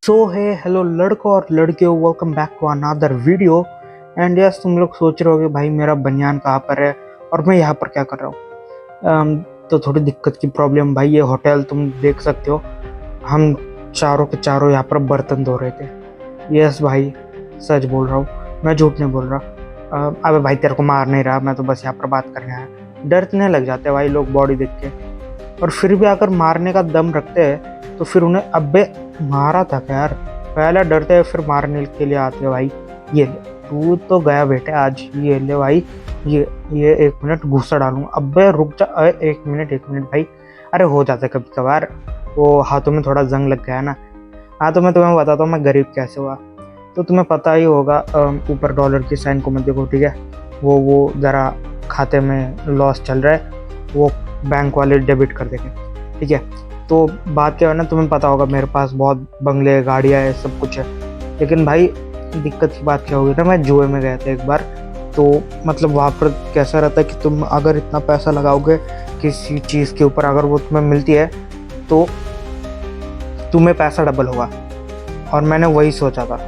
सो है हेलो लड़कों और लड़कियों, welcome back to another video. And yes, तुम लोग सोच रहे होगे भाई मेरा बनियान कहाँ पर है और मैं यहाँ पर क्या कर रहा हूँ। तो थोड़ी दिक्कत की प्रॉब्लम भाई, ये होटल तुम देख सकते हो। हम चारों के चारों यहाँ पर बर्तन धो रहे थे। यस भाई, सच बोल रहा हूँ, मैं झूठ नहीं बोल रहा। अबे भाई तेरे को मार नहीं रहा, मैं तो बस यहाँ पर बात करने आया। डरने लग जाते भाई लोग बॉडी देख के, और फिर भी अगर मारने का दम रखते हैं तो फिर उन्हें अबे मारा था क्या यार। पहले डरते हैं फिर मारने के लिए आते हैं भाई। ये ले, तू तो गया बेटे आज। ये ले भाई, ये 1 मिनट घूसा डालूंगा। अबे रुक जा, 1 मिनट भाई। अरे हो जाता है कभी कभार, वो हाथों में थोड़ा जंग लग गया ना। हाँ तो मैं तुम्हें बताता हूँ मैं गरीब कैसे हुआ। तो तुम्हें पता ही होगा, ऊपर डॉलर की साइन को मत देखो, ठीक है। वो ज़रा खाते में लॉस चल रहा है, वो बैंक वाले डेबिट कर देंगे, ठीक है। तो बात क्या है ना, तुम्हें पता होगा मेरे पास बहुत बंगले गाड़ियाँ है, सब कुछ है। लेकिन भाई दिक्कत की बात क्या होगी ना, मैं जुए में गया था एक बार। तो मतलब वहाँ पर कैसा रहता है कि तुम अगर इतना पैसा लगाओगे किसी चीज़ के ऊपर, अगर वो तुम्हें मिलती है तो तुम्हें पैसा डबल होगा। और मैंने वही सोचा था।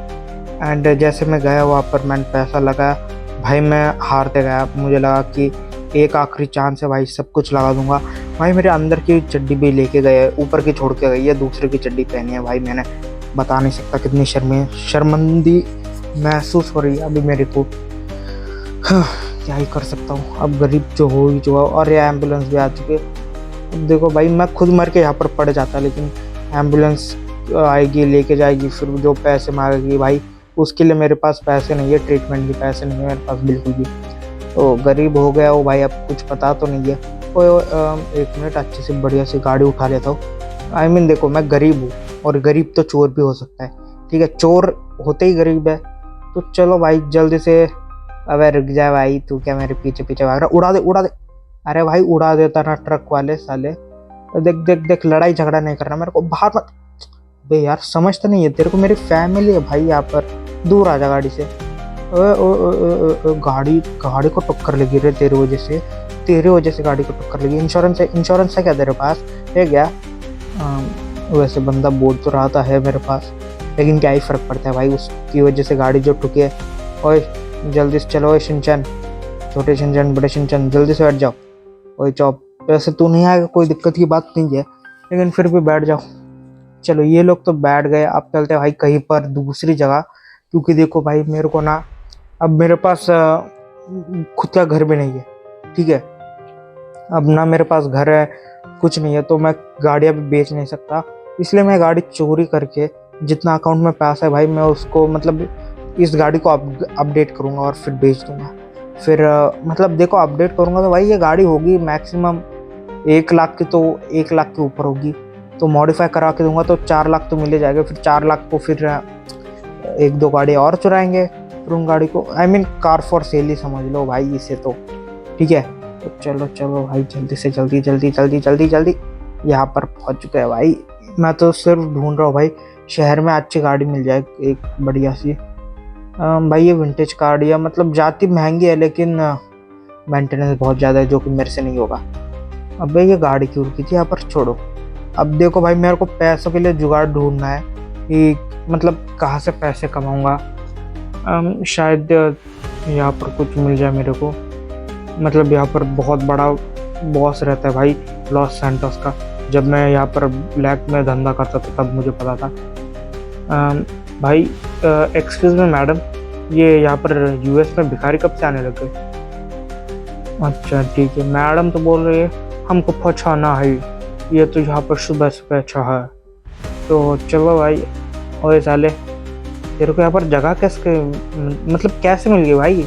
एंड जैसे मैं गया वहाँ पर, मैंने पैसा लगाया भाई, मैं हारते गया। मुझे लगा कि एक आखिरी चांस है भाई, सब कुछ लगा दूंगा। भाई मेरे अंदर की चड्डी भी लेके गए, ऊपर की छोड़ के गई है, दूसरे की चड्डी पहनी है भाई मैंने। बता नहीं सकता कितनी शर्मिंदी महसूस हो रही है अभी मेरे को। हाँ, क्या ही कर सकता हूँ अब, गरीब जो हो ही जो। और ये एम्बुलेंस भी आ चुकी है। अब देखो भाई, मैं खुद मर के यहाँ पर पड़ जाता, लेकिन एम्बुलेंस आएगी लेके जाएगी, फिर जो पैसे मांगेगी भाई, उसके लिए मेरे पास पैसे नहीं है, ट्रीटमेंट के पैसे नहीं है मेरे पास बिल्कुल भी। तो गरीब हो गया वो भाई, अब कुछ पता तो नहीं है। ओए 1 मिनट, अच्छी से बढ़िया सी गाड़ी उठा लेता हूँ। आई मीन देखो, मैं गरीब हूँ और गरीब तो चोर भी हो सकता है, ठीक है। चोर होते ही गरीब है। तो चलो भाई जल्दी से। अबे रुक जा भाई, तू क्या मेरे पीछे पीछे भाग रहा, उड़ा दे उड़ा दे। अरे भाई उड़ा देता ना ट्रक वाले साले। देख देख देख, लड़ाई झगड़ा नहीं करना मेरे को, बाहर मत। बे यार समझता नहीं है तेरे को, मेरी फैमिली है भाई यहाँ पर, दूर आ जा गाड़ी से। गाड़ी गाड़ी को टक्कर लगी रे तेरे वजह से गाड़ी को टक्कर लगी। इंश्योरेंस है क्या तेरे पास, है क्या? वैसे बंदा बोल तो रहा था है मेरे पास, लेकिन क्या ही फर्क पड़ता है भाई, उसकी वजह से गाड़ी जो ठुकी है। ओए जल्दी से चलो, ओए शिनचैन, छोटे शिनचैन बड़े शिनचैन, जल्दी से बैठ जाओ। ओए चौप, वैसे तू नहीं आएगा कोई दिक्कत की बात नहीं है, लेकिन फिर भी बैठ जाओ। चलो ये लोग तो बैठ गए, अब चलते हैं भाई कहीं पर दूसरी जगह। क्योंकि देखो भाई मेरे को ना, अब मेरे पास खुद का घर भी नहीं है, ठीक है। अब ना मेरे पास घर है, कुछ नहीं है, तो मैं गाड़ियाँ भी बेच नहीं सकता। इसलिए मैं गाड़ी चोरी करके जितना अकाउंट में पैसा है भाई, मैं उसको मतलब इस गाड़ी को अपडेट करूँगा और फिर बेच दूंगा। फिर मतलब देखो, अपडेट करूँगा तो भाई ये गाड़ी होगी मैक्सिमम 1 लाख की, तो 1 लाख के ऊपर होगी। तो मॉडिफाई करा के दूंगा तो 4 लाख तो मिल जाएगा। फिर 4 लाख को फिर 1-2 गाड़ी और चुराएंगे, फिर उन गाड़ी को I mean car for sale ही समझ लो भाई इसे तो, ठीक है। तो चलो चलो भाई, जल्दी से जल्दी जल्दी जल्दी जल्दी जल्दी यहाँ पर पहुँच चुके हैं भाई। मैं तो सिर्फ ढूंढ रहा हूँ भाई, शहर में अच्छी गाड़ी मिल जाए एक बढ़िया सी। भाई ये विंटेज गाड़ी है, मतलब जाती महंगी है, लेकिन मेंटेनेंस बहुत ज़्यादा है, जो कि मेरे से नहीं होगा। अबे ये गाड़ी क्यों रुकी थी यहाँ पर, छोड़ो। अब देखो भाई, मेरे को पैसों के लिए जुगाड़ ढूंढना है कि मतलब कहाँ से पैसे कमाऊँगा। शायद यहाँ पर कुछ मिल जाए मेरे को। मतलब यहाँ पर बहुत बड़ा बॉस रहता है भाई लॉस सैंटोस का। जब मैं यहाँ पर ब्लैक में धंधा करता था तब मुझे पता था। भाई एक्सक्यूज मी मैडम, ये यहाँ पर यूएस में भिखारी कब से आने लग गए? अच्छा ठीक है, मैडम तो बोल रही है हमको पहुँचाना है, ये तो यहाँ पर सुबह सुबह अच्छा है। तो चलो भाई। और साले तेरे को यहाँ पर जगह कैसे, मतलब कैसे मिल गई भाई?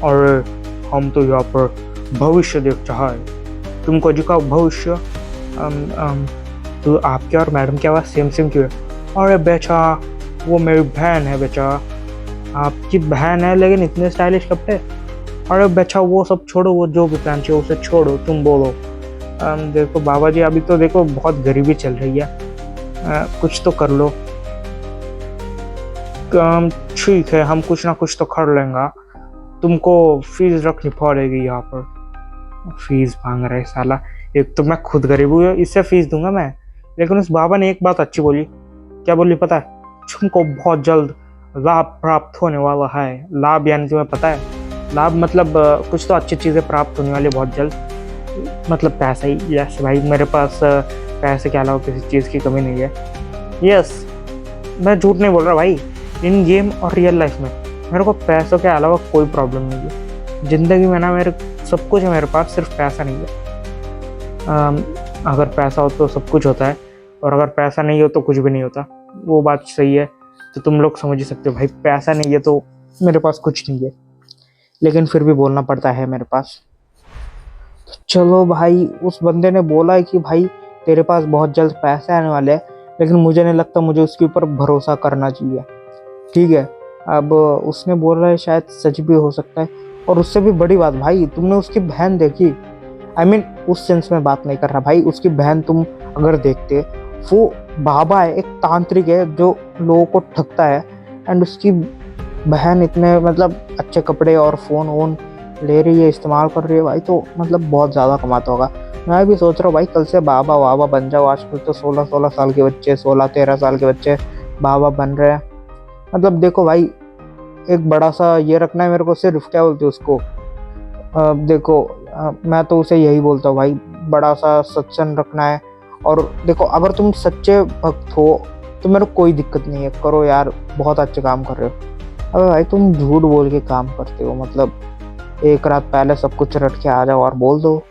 और हम तो यहाँ पर भविष्य देख रहा है, तुमको दिखाओ भविष्य। तो आपके और मैडम की आवाज़ सेम सेम क्यों है? अरे बेचा, वो मेरी बहन है बेचा। आपकी बहन है लेकिन इतने स्टाइलिश कपड़े। अरे बेचा वो सब छोड़ो, वो जो भी प्लान चाहिए उसे छोड़ो, तुम बोलो। देखो बाबा जी, अभी तो देखो बहुत गरीबी चल रही है, कुछ तो कर लो। ठीक है, हम कुछ ना कुछ तो कर लेंगे, तुमको फीस रखनी पड़ेगी यहाँ पर। फीस मांग रहा है साला, एक तो मैं खुद गरीब हूँ, इससे फीस दूंगा मैं। लेकिन उस बाबा ने एक बात अच्छी बोली। क्या बोली पता है? तुमको बहुत जल्द लाभ प्राप्त होने वाला है। लाभ यानी तुम्हें पता है, लाभ मतलब कुछ तो अच्छी चीज़ें प्राप्त होने वाली बहुत जल्द, मतलब पैसा ही। यस भाई, मेरे पास पैसे के अलावा किसी चीज़ की कमी नहीं है। यस, मैं झूठ नहीं बोल रहा भाई, इन गेम और रियल लाइफ में मेरे को पैसों के अलावा कोई प्रॉब्लम नहीं है। ज़िंदगी में ना मेरे सब कुछ है मेरे पास, सिर्फ पैसा नहीं है। अगर पैसा हो तो सब कुछ होता है, और अगर पैसा नहीं हो तो कुछ भी नहीं होता। वो बात सही है, तो तुम लोग समझ ही सकते हो भाई, पैसा नहीं है तो मेरे पास कुछ नहीं है, लेकिन फिर भी बोलना पड़ता है मेरे पास। चलो भाई, उस बंदे ने बोला है कि भाई तेरे पास बहुत जल्द पैसे आने वाले हैं, लेकिन मुझे नहीं लगता मुझे उसके ऊपर भरोसा करना चाहिए। ठीक है, अब उसने बोला है, शायद सच भी हो सकता है। और उससे भी बड़ी बात भाई, तुमने उसकी बहन देखी? आई मीन उस सेंस में बात नहीं कर रहा भाई, उसकी बहन तुम अगर देखते, वो बाबा है, एक तांत्रिक है जो लोगों को ठगता है, एंड उसकी बहन इतने मतलब अच्छे कपड़े और फ़ोन वोन ले रही है, इस्तेमाल कर रही है भाई, तो मतलब बहुत ज़्यादा कमाता होगा। मैं भी सोच रहा हूँ भाई, कल से बाबा वाबा बन जाओ। आजकल तो 16-16 साल के बच्चे, 16-13 साल के बच्चे बाबा बन रहे हैं। मतलब देखो भाई, एक बड़ा सा ये रखना है मेरे को, सिर्फ क्या बोलते हैं उसको, देखो मैं तो उसे यही बोलता हूँ भाई, बड़ा सा सत्संग रखना है। और देखो, अगर तुम सच्चे भक्त हो तो मेरे को कोई दिक्कत नहीं है, करो यार, बहुत अच्छे काम कर रहे हो। अबे भाई, तुम झूठ बोल के काम करते हो, मतलब एक रात पहले सब कुछ रट के आ जाओ और बोल दो,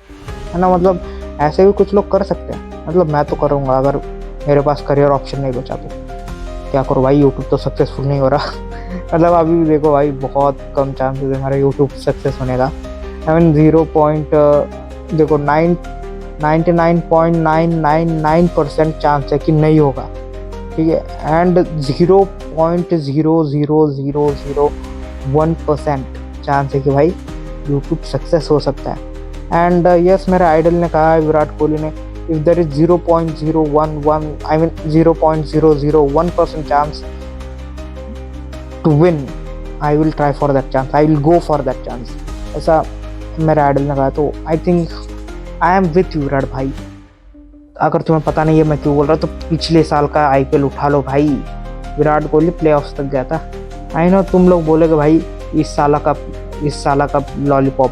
है ना। मतलब ऐसे भी कुछ लोग कर सकते हैं, मतलब मैं तो करूँगा अगर मेरे पास करियर ऑप्शन नहीं बचा तो। क्या करो भाई, यूट्यूब तो सक्सेसफुल नहीं हो रहा। मतलब अभी भी देखो भाई, बहुत कम चांसेस है मेरा यूट्यूब सक्सेस होने का। आई मीन 99.999% चांस है कि नहीं होगा, ठीक है, एंड 0.00001% चांस है कि भाई यूट्यूब सक्सेस हो सकता है। एंड यस, मेरे आइडल ने कहा है, विराट कोहली ने, if there is 0.01% chance to win, I will try for that chance, I will go for that chance, ऐसा मेरा आइडल ने कहा। तो I think I am with you Virat भाई। अगर तुम्हें पता नहीं है मैं क्यों बोल रहा हूँ, तो पिछले साल का आईपीएल उठा लो भाई, विराट कोहली प्लेऑफ्स तक गया था। आई नो तुम लोग बोलेगे भाई इस साल का लॉलीपॉप।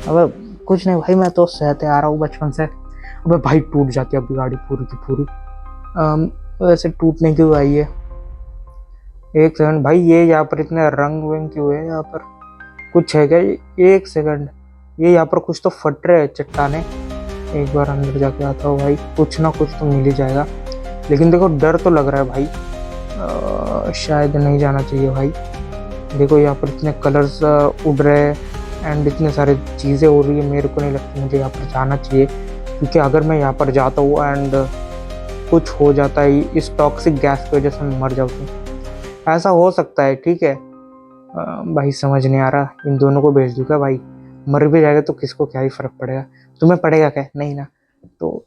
अब कुछ नहीं भाई, मैं तो सहते आ रहा हूँ बचपन से। अबे भाई, टूट जाती है अभी गाड़ी पूरी की पूरी। वैसे टूटने क्यों आई है? एक सेकंड भाई, ये यहाँ पर इतने रंग वंग क्यों है? यहाँ पर कुछ है क्या? एक सेकंड, ये यहाँ पर कुछ तो फट रहे हैं चट्टाने। एक बार अंदर जाके आता हूँ भाई, कुछ ना कुछ तो मिल ही जाएगा। लेकिन देखो, डर तो लग रहा है भाई, शायद नहीं जाना चाहिए भाई। देखो यहाँ पर इतने कलर्स उड़ रहे हैं एंड इतने सारे चीज़ें हो रही है, मेरे को नहीं लगता मुझे यहाँ पर जाना चाहिए, क्योंकि अगर मैं यहाँ पर जाता हूँ एंड कुछ हो जाता है, इस टॉक्सिक गैस की वजह से मैं मर जाऊँ, ऐसा हो सकता है। ठीक है भाई, समझ नहीं आ रहा, इन दोनों को भेज दूँ क्या भाई? मर भी जाएगा तो किसको क्या ही फ़र्क पड़ेगा? तुम्हें पड़ेगा क्या? नहीं ना। तो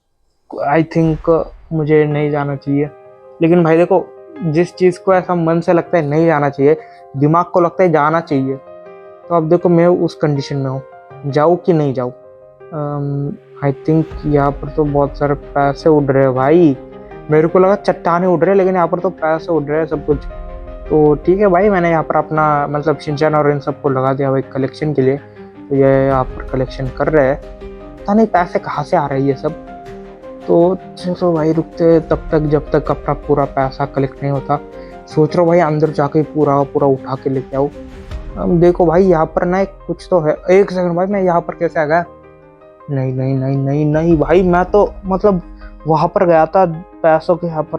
आई थिंक मुझे नहीं जाना चाहिए। लेकिन भाई देखो, जिस चीज़ को ऐसा मन से लगता है नहीं जाना चाहिए, दिमाग को लगता है जाना चाहिए, तो अब देखो मैं उस कंडीशन में हूँ, जाऊँ कि नहीं जाऊँ। आई थिंक यहाँ पर तो बहुत सारे पैसे उड़ रहे हैं भाई, मेरे को लगा चट्टाने उड़ रहे हैं, लेकिन यहाँ पर तो पैसे उड़ रहे हैं सब कुछ। तो ठीक है भाई, मैंने यहाँ पर अपना मतलब शिनचैन और इन सबको लगा दिया भाई कलेक्शन के लिए। तो ये यहाँ पर कलेक्शन कर रहे हैं, पता नहीं पैसे कहाँ से आ रहे हैं ये सब। तो चलो भाई, रुकते तब तक जब तक अपना पूरा पैसा कलेक्ट नहीं होता। सोच रहा हूँ भाई अंदर जाके पूरा उठा के लेके आऊँ। देखो भाई, यहाँ पर ना कुछ तो है। एक सेकंड भाई, मैं यहाँ पर कैसे आ गया? नहीं नहीं नहीं नहीं नहीं भाई, मैं तो मतलब वहाँ पर गया था पैसों के यहाँ पर,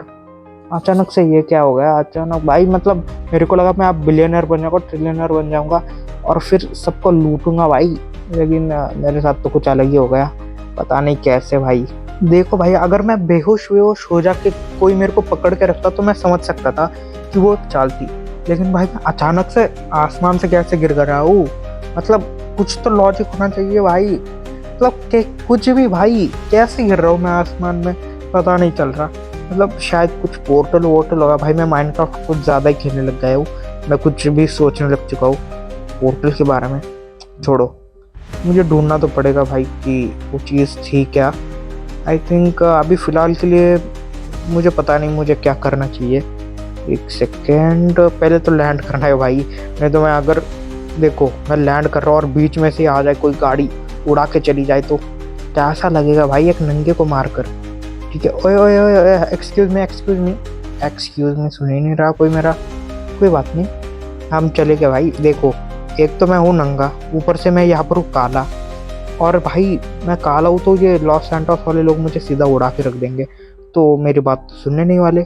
अचानक से ये क्या हो गया? अचानक भाई, मतलब मेरे को लगा मैं अब बिलियनर बन जाऊँगा, ट्रिलियनर बन जाऊँगा और फिर सबको लूटूंगा भाई, लेकिन मेरे साथ तो कुछ अलग ही हो गया, पता नहीं कैसे भाई। देखो भाई, अगर मैं बेहोश हो जाके कोई मेरे को पकड़ के रखता तो मैं समझ सकता था कि वो चाल थी, लेकिन भाई मैं अचानक से आसमान से कैसे गिर गया हूँ? मतलब कुछ तो लॉजिक होना चाहिए भाई, मतलब कुछ भी भाई, कैसे गिर रहा हूँ मैं आसमान में, पता नहीं चल रहा। मतलब शायद कुछ पोर्टल वोर्टल होगा भाई, मैं माइनक्राफ्ट कुछ ज़्यादा ही खेलने लग गया हूँ, मैं कुछ भी सोचने लग चुका हूँ पोर्टल के बारे में। छोड़ो, मुझे ढूंढना तो पड़ेगा भाई कि वो चीज़ थी क्या। आई थिंक अभी फ़िलहाल के लिए मुझे पता नहीं मुझे क्या करना चाहिए, एक सेकेंड, पहले तो लैंड करना है भाई, नहीं तो मैं अगर देखो मैं लैंड कर रहा हूँ और बीच में से आ जाए कोई गाड़ी उड़ा के चली जाए तो कैसा लगेगा भाई एक नंगे को मार कर। ठीक है, ओए ओए ओए ओए, excuse me excuse me excuse me, सुन ही नहीं रहा कोई मेरा। कोई बात नहीं, हम चले गए भाई। देखो एक तो मैं हूँ नंगा, ऊपर से मैं यहाँ पर हूँ काला, और भाई मैं काला हूँ तो ये लॉस सैंटोस वाले लोग मुझे सीधा उड़ा के रख देंगे, तो मेरी बात तो सुनने नहीं वाले।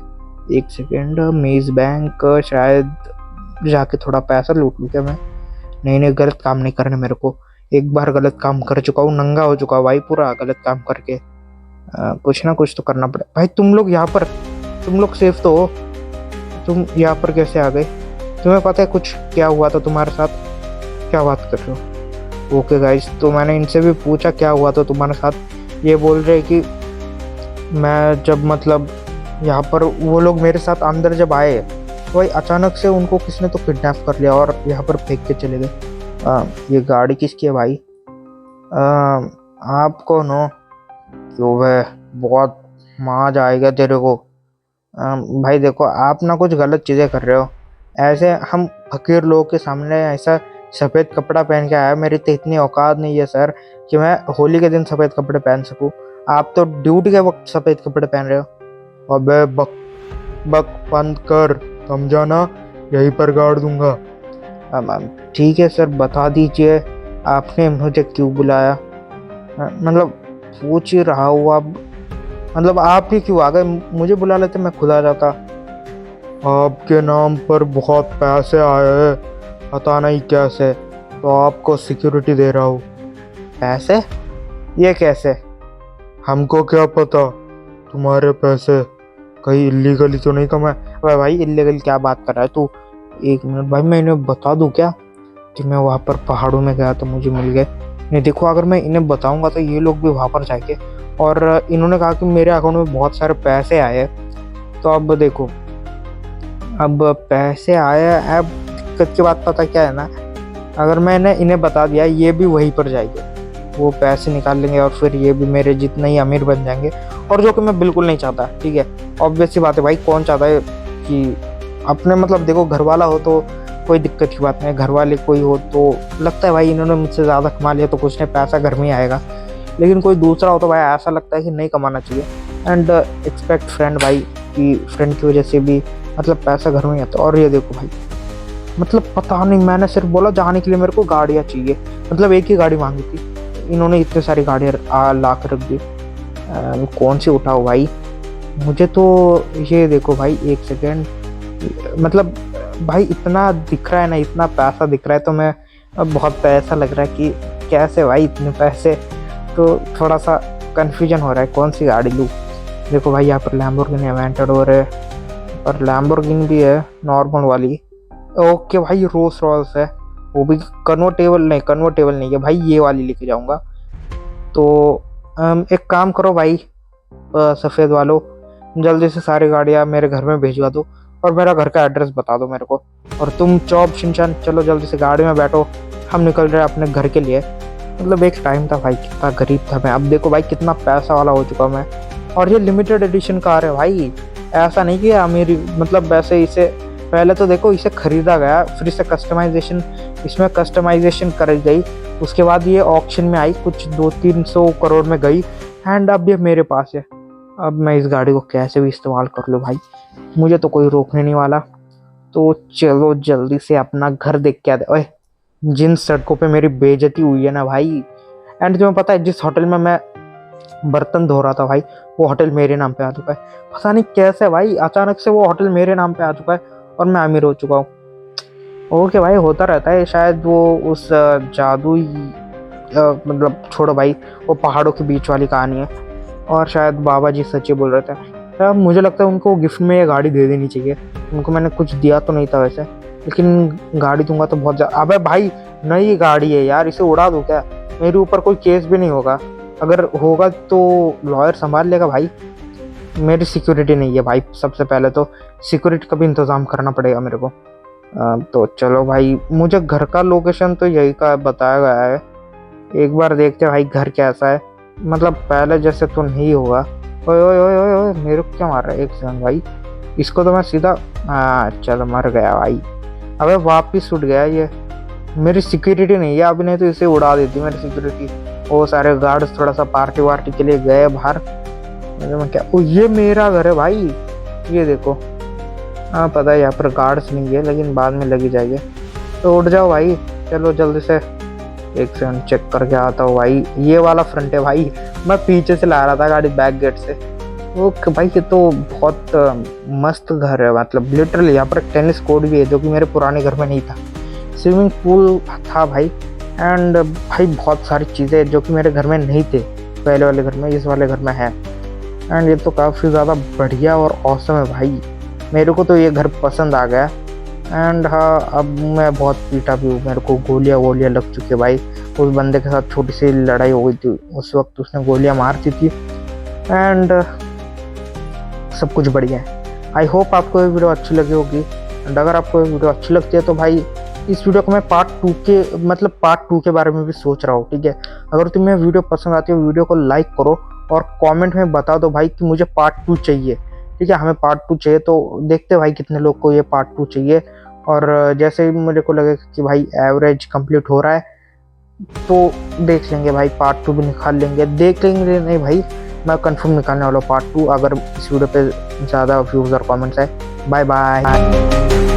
एक सेकेंड, मेज बैंक, शायद जाके थोड़ा पैसा लूट लूँ क्या मैं? नहीं नहीं, गलत काम नहीं करने मेरे को, एक बार गलत काम कर चुका हूँ, नंगा हो चुका हूँ भाई पूरा गलत काम करके। कुछ ना कुछ तो करना पड़े भाई। तुम लोग यहाँ पर, तुम लोग सेफ तो हो? तुम यहाँ पर कैसे आ गए? तुम्हें पता है कुछ क्या हुआ था तुम्हारे साथ? क्या बात कर रहे हो? ओके गाइस, तो मैंने इनसे भी पूछा क्या हुआ था तुम्हारे साथ, ये बोल रहे कि मैं जब मतलब यहाँ पर वो लोग मेरे साथ अंदर जब आए तो भाई अचानक से उनको किसने तो किडनैप कर लिया और यहाँ पर फेंक के चले गए। ये गाड़ी किसकी है भाई? आप कौन हो? क्यों है, बहुत माज आएगा तेरे को। भाई देखो आप ना कुछ गलत चीज़ें कर रहे हो, ऐसे हम फकीर लोगों के सामने ऐसा सफ़ेद कपड़ा पहन के आया, मेरी तो इतनी औकात नहीं है सर कि मैं होली के दिन सफ़ेद कपड़े पहन सकूं। आप तो ड्यूटी के वक्त सफ़ेद कपड़े पहन रहे हो। अबे बक बक बंद कर, समझा ना, यहीं पर गाड़ दूंगा। ठीक है सर, बता दीजिए आपने मुझे क्यों बुलाया? मतलब पूछ ही रहा हूँ अब, मतलब आप ही क्यों आ गए? मुझे बुला लेते मैं खुद आ जाता। आपके नाम पर बहुत पैसे आए हैं, पता नहीं कैसे, तो आपको सिक्योरिटी दे रहा हूँ। पैसे? ये कैसे? हमको क्या पता, तुम्हारे पैसे कहीं इलीगली तो नहीं कमाए? अरे भाई इलीगल क्या बात कर रहा है तू? एक मिनट भाई, मैं इन्हें बता दूँ क्या कि मैं वहाँ पर पहाड़ों में गया तो मुझे मिल गए? नहीं देखो, अगर मैं इन्हें बताऊँगा तो ये लोग भी वहाँ पर जाएंगे, और इन्होंने कहा कि मेरे अकाउंट में बहुत सारे पैसे आए, तो अब देखो, अब पैसे आए, अब दिक्कत की बात पता क्या है ना, अगर मैंने इन्हें बता दिया ये भी वहीं पर जाएंगे, वो पैसे निकाल लेंगे और फिर ये भी मेरे जितना ही अमीर बन जाएंगे, और जो कि मैं बिल्कुल नहीं चाहता। ठीक है, ऑब्वियस सी बात है भाई, कौन चाहता है कि अपने मतलब देखो घर वाला हो तो कोई दिक्कत की बात नहीं, घर वाले कोई हो तो लगता है भाई इन्होंने मुझसे ज़्यादा कमा लिया तो कुछ नहीं, पैसा घर में ही आएगा, लेकिन कोई दूसरा हो तो भाई ऐसा लगता है कि नहीं कमाना चाहिए। एंड एक्सपेक्ट फ्रेंड भाई, कि फ्रेंड की वजह से भी मतलब पैसा घर में ही आता। और ये देखो भाई, मतलब पता नहीं, मैंने सिर्फ बोला जाने के लिए मेरे को गाड़ियाँ चाहिए, मतलब एक ही गाड़ी मांगी थी, इन्होंने इतनी सारी गाड़ियाँ ला कर रख दी। कौन सी उठाओ भाई? मुझे तो ये देखो भाई, एक सेकेंड, मतलब भाई इतना दिख रहा है ना, इतना पैसा दिख रहा है तो मैं बहुत पैसा लग रहा है कि कैसे भाई इतने पैसे, तो थोड़ा सा कन्फ्यूजन हो रहा है कौन सी गाड़ी लूँ। देखो भाई यहाँ पर लैम्बोर्गिनी अवेंटडोर है, और लैम्बोर्गिनी भी है नॉर्मल वाली। ओके भाई, रोल्स रॉयस है, वो भी कन्वर्टेबल नहीं है भाई, ये वाली लेके जाऊंगा। तो एक काम करो भाई, सफ़ेद वालों, जल्दी से सारी गाड़ियाँ मेरे घर में भिजवा दो और मेरा घर का एड्रेस बता दो मेरे को। और तुम चौप शिनचान चलो जल्दी से गाड़ी में बैठो, हम निकल रहे हैं अपने घर के लिए। मतलब एक टाइम था भाई, कितना गरीब था मैं, अब देखो भाई कितना पैसा वाला हो चुका मैं। और ये लिमिटेड एडिशन कार है भाई, ऐसा नहीं कि अमीरी, मतलब वैसे इसे पहले तो देखो इसे खरीदा गया, फिर इसे कस्टमाइजेशन, इसमें कस्टमाइजेशन करी गई, उसके बाद ये ऑक्शन में आई, कुछ 200-300 करोड़ में गई, एंड अब ये मेरे पास है। अब मैं इस गाड़ी को कैसे भी इस्तेमाल कर लूँ भाई, मुझे तो कोई रोकने नहीं वाला। तो चलो जल्दी से अपना घर देख के आते। ओए, जिन सड़कों पे मेरी बेइज्जती हुई है ना भाई, एंड तुम्हें पता है जिस होटल में मैं बर्तन धो रहा था भाई, वो होटल मेरे नाम पे आ चुका है। पता नहीं कैसे भाई अचानक से वो होटल मेरे नाम पे आ चुका है और मैं अमीर हो चुका हूँ। ओके भाई, होता रहता है, शायद वो उस जादुई मतलब छोड़ो भाई, वो पहाड़ों के बीच वाली कहानी है, और शायद बाबा जी सच्चे बोल रहे थे। मुझे लगता है उनको गिफ्ट में ये गाड़ी दे देनी चाहिए, उनको मैंने कुछ दिया तो नहीं था वैसे, लेकिन गाड़ी दूंगा तो बहुत ज़्यादा। अबे भाई नई गाड़ी है यार, इसे उड़ा दूँ क्या? मेरे ऊपर कोई केस भी नहीं होगा, अगर होगा तो लॉयर संभाल लेगा भाई, मेरी सिक्योरिटी नहीं है भाई, सबसे पहले तो सिक्योरिटी का भी इंतज़ाम करना पड़ेगा मेरे को। तो चलो भाई, मुझे घर का लोकेशन तो यही का बताया गया है, एक बार देखते हैं भाई घर कैसा है, मतलब पहले जैसे तो नहीं होगा। ओए ओए ओए ओए ओए, मेरे को क्या मार रहा है? एक सेकंड भाई, इसको तो मैं सीधा चलो मर गया भाई। अबे वापिस उठ गया ये। मेरी सिक्योरिटी नहीं है अभी, नहीं तो इसे उड़ा देती मेरी सिक्योरिटी। वो सारे गार्ड्स थोड़ा सा पार्टी वार्टी के लिए गए बाहर। मैं क्या, ओ ये मेरा घर है भाई, ये देखो। हाँ पता है यहाँ पर गार्ड्स नहीं है, लेकिन बाद में लगी जाएगी। तो उठ जाओ भाई, चलो जल्दी से। एक सेकंड चेक करके आता हूँ भाई। ये वाला फ्रंट है भाई, मैं पीछे से ला रहा था गाड़ी बैक गेट से। ओके भाई, ये तो बहुत मस्त घर है, मतलब लिटरली यहाँ पर टेनिस कोर्ट भी है जो कि मेरे पुराने घर में नहीं था। स्विमिंग पूल था भाई, एंड भाई बहुत सारी चीज़ें जो कि मेरे घर में नहीं थे पहले वाले घर में, इस वाले घर में है। एंड ये तो काफ़ी ज़्यादा बढ़िया और औसम है भाई, मेरे को तो ये घर पसंद आ गया। एंड हाँ, अब मैं बहुत पीटा भी हूँ, मेरे को गोलियाँ वोलियाँ लग चुकी है भाई। उस बंदे के साथ छोटी सी लड़ाई हो गई थी, उस वक्त उसने गोलियाँ मार दी थी। एंड सब कुछ बढ़िया है। आई होप आपको ये वीडियो अच्छी लगी होगी। एंड अगर आपको ये वीडियो अच्छी लगती है तो भाई इस वीडियो को मैं पार्ट टू के बारे में भी सोच रहा हूँ, ठीक है। अगर तुम्हें वीडियो पसंद आती है वीडियो को लाइक करो और कमेंट में बता दो भाई कि मुझे पार्ट 2 चाहिए, ठीक है। हमें पार्ट 2 चाहिए, तो देखते भाई कितने लोग को ये पार्ट 2 चाहिए। और जैसे ही मुझे को लगे कि भाई एवरेज कंप्लीट हो रहा है तो देख लेंगे भाई, पार्ट 2 भी निकाल लेंगे, देख लेंगे। नहीं भाई, मैं कंफर्म निकालने वाला हूँ पार्ट 2 अगर इस वीडियो पे ज़्यादा व्यूज़ और कमेंट्स है। Bye bye.